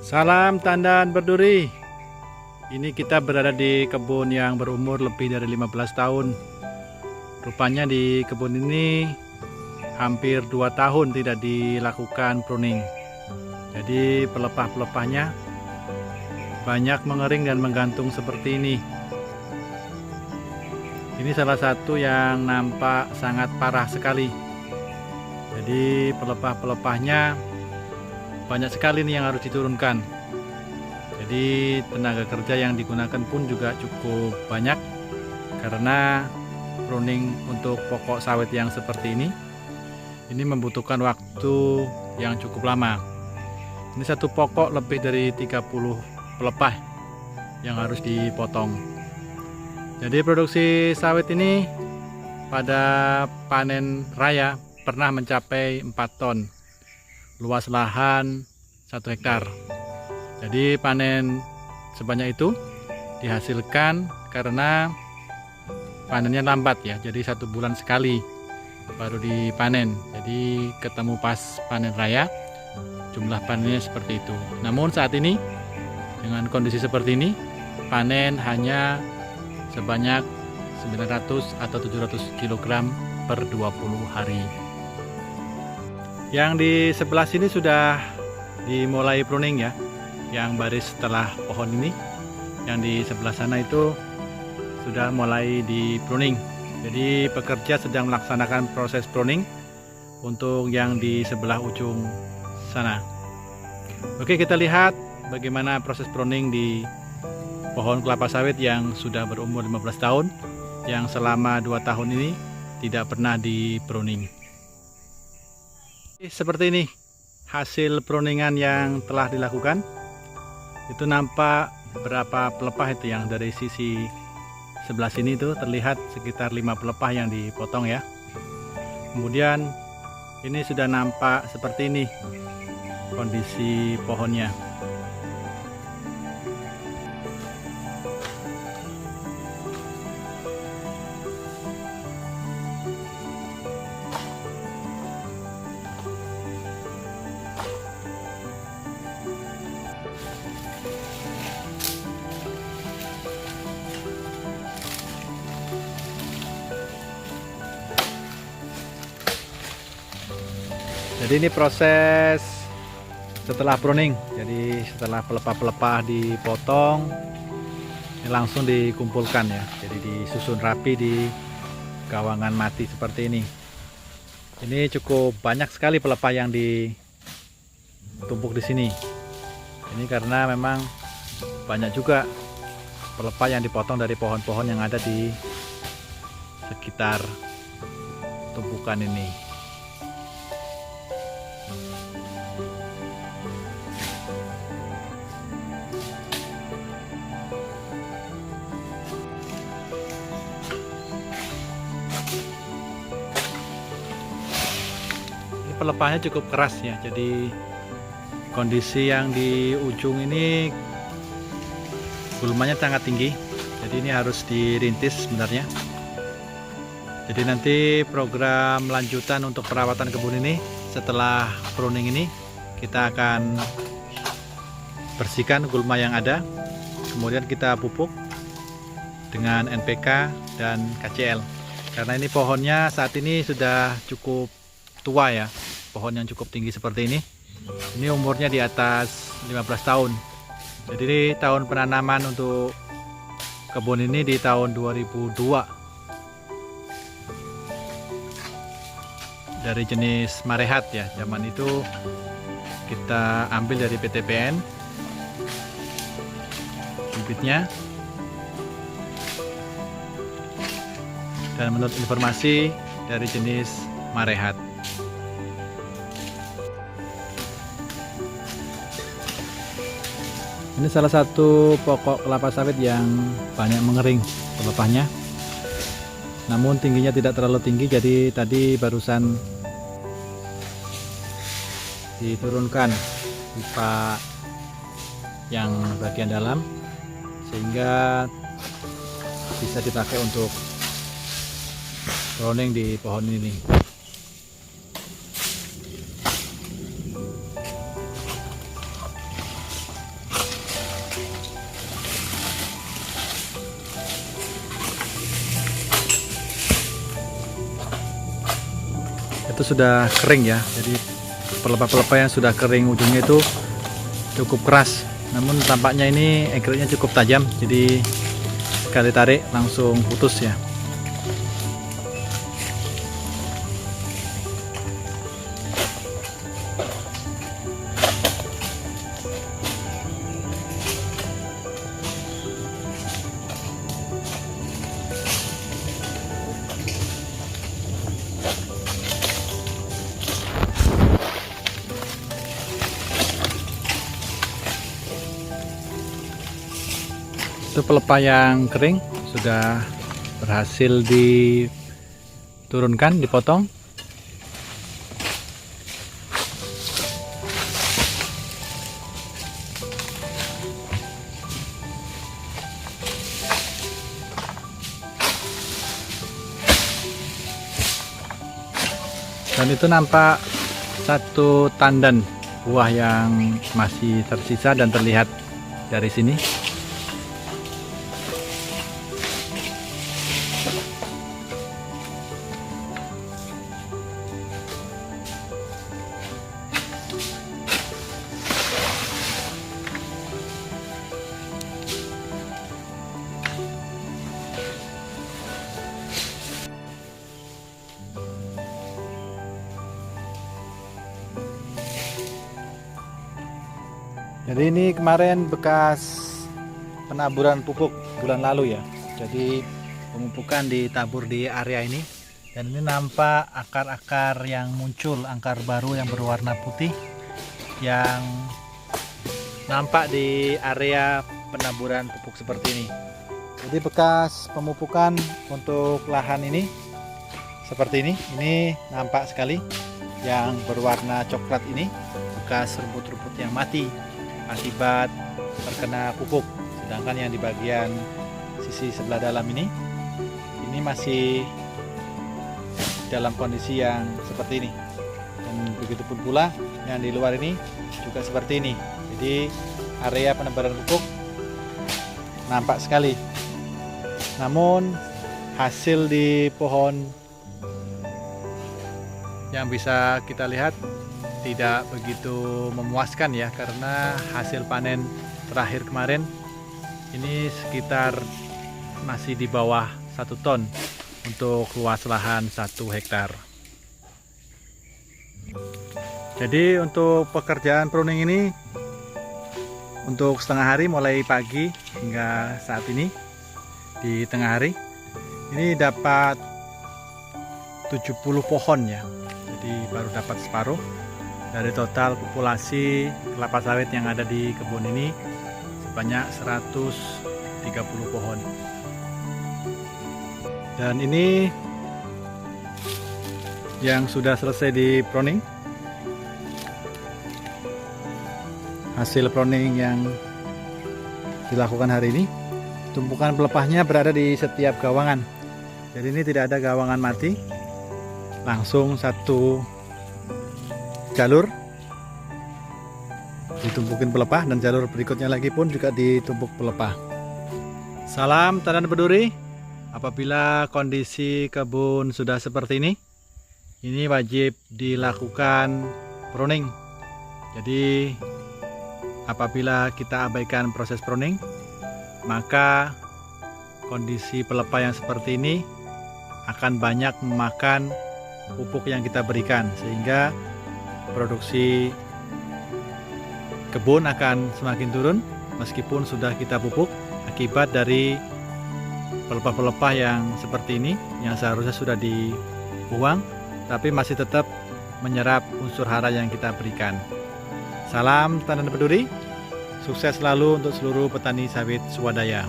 Salam tandan berduri. Ini kita berada di kebun yang berumur lebih dari 15 tahun. Rupanya di kebun ini hampir 2 tahun tidak dilakukan pruning. Jadi pelepah-pelepahnya banyak mengering dan menggantung seperti ini. Ini salah satu yang nampak sangat parah sekali. Jadi pelepah-pelepahnya banyak sekali nih yang harus diturunkan. Jadi tenaga kerja yang digunakan pun juga cukup banyak, karena pruning untuk pokok sawit yang seperti ini membutuhkan waktu yang cukup lama. Ini satu pokok lebih dari 30 pelepah yang harus dipotong. Jadi produksi sawit ini pada panen raya pernah mencapai 4 ton. Luas lahan 1 hektar. Jadi panen sebanyak itu dihasilkan karena panennya lambat ya. Jadi 1 bulan sekali baru dipanen. Jadi ketemu pas panen raya jumlah panennya seperti itu. Namun saat ini dengan kondisi seperti ini panen hanya sebanyak 900 atau 700 kg per 20 hari. Yang di sebelah sini sudah dimulai pruning ya. Yang baris setelah pohon ini, yang di sebelah sana itu sudah mulai di pruning. Jadi pekerja sedang melaksanakan proses pruning untuk yang di sebelah ujung sana. Oke, kita lihat bagaimana proses pruning di pohon kelapa sawit yang sudah berumur 15 tahun, yang selama 2 tahun ini tidak pernah di pruning. Seperti ini hasil pruningan yang telah dilakukan. Itu nampak berapa pelepah itu yang dari sisi sebelah sini itu terlihat sekitar 5 pelepah yang dipotong ya. Kemudian ini sudah nampak seperti ini kondisi pohonnya. Jadi ini proses setelah pruning. Jadi setelah pelepah-pelepah dipotong, ini langsung dikumpulkan ya. Jadi disusun rapi di gawangan mati seperti ini. Ini cukup banyak sekali pelepah yang ditumpuk di sini. Ini karena memang banyak juga pelepah yang dipotong dari pohon-pohon yang ada di sekitar tumpukan ini. Pelepahnya cukup keras ya, jadi kondisi yang di ujung ini gulmanya sangat tinggi, jadi ini harus dirintis sebenarnya. Jadi nanti program lanjutan untuk perawatan kebun ini setelah pruning ini, kita akan bersihkan gulma yang ada, kemudian kita pupuk dengan NPK dan KCl, karena ini pohonnya saat ini sudah cukup tua ya, pohon yang cukup tinggi seperti ini. Ini umurnya di atas 15 tahun. Jadi tahun penanaman untuk kebun ini di tahun 2002. Dari jenis Marehat ya, zaman itu kita ambil dari PTPN bibitnya. Dan menurut informasi dari jenis Marehat. Ini salah satu pokok kelapa sawit yang banyak mengering pelepahnya. Namun tingginya tidak terlalu tinggi, jadi tadi barusan diturunkan pipa yang bagian dalam sehingga bisa dipakai untuk pruning di pohon ini. itu sudah kering ya. Jadi pelepah-pelepah yang sudah kering ujungnya itu cukup keras, namun tampaknya ini egriknya cukup tajam, jadi sekali tarik langsung putus ya. Itu pelepah yang kering sudah berhasil diturunkan, dipotong. Dan itu nampak satu tandan buah yang masih tersisa dan terlihat dari sini. Jadi ini kemarin bekas penaburan pupuk bulan lalu ya. Jadi pemupukan ditabur di area ini, dan ini nampak akar-akar yang muncul, akar baru yang berwarna putih yang nampak di area penaburan pupuk seperti ini. Jadi bekas pemupukan untuk lahan ini seperti ini nampak sekali yang berwarna coklat ini, bekas rumput-rumput yang mati akibat terkena pupuk. Sedangkan yang di bagian sisi sebelah dalam ini masih dalam kondisi yang seperti ini, dan begitu pun pula yang di luar ini juga seperti ini. Jadi area penebaran pupuk nampak sekali, namun hasil di pohon yang bisa kita lihat tidak begitu memuaskan ya, karena hasil panen terakhir kemarin ini sekitar masih di bawah 1 ton untuk luas lahan 1 hektar. Jadi untuk pekerjaan pruning ini untuk setengah hari mulai pagi hingga saat ini di tengah hari ini dapat 70 pohon ya. Jadi baru dapat separuh dari total populasi kelapa sawit yang ada di kebun ini sebanyak 130 pohon. Dan ini yang sudah selesai di pruning. Hasil pruning yang dilakukan hari ini, tumpukan pelepahnya berada di setiap gawangan. Jadi ini tidak ada gawangan mati, langsung satu jalur ditumpukin pelepah, dan jalur berikutnya lagi pun juga ditumpuk pelepah. Salam tanam berduri. Apabila kondisi kebun sudah seperti ini wajib dilakukan pruning. Jadi apabila kita abaikan proses pruning, maka kondisi pelepah yang seperti ini akan banyak memakan pupuk yang kita berikan, sehingga produksi kebun akan semakin turun meskipun sudah kita pupuk, akibat dari pelepah-pelepah yang seperti ini yang seharusnya sudah dibuang tapi masih tetap menyerap unsur hara yang kita berikan. Salam tanam peduli, sukses selalu untuk seluruh petani sawit swadaya.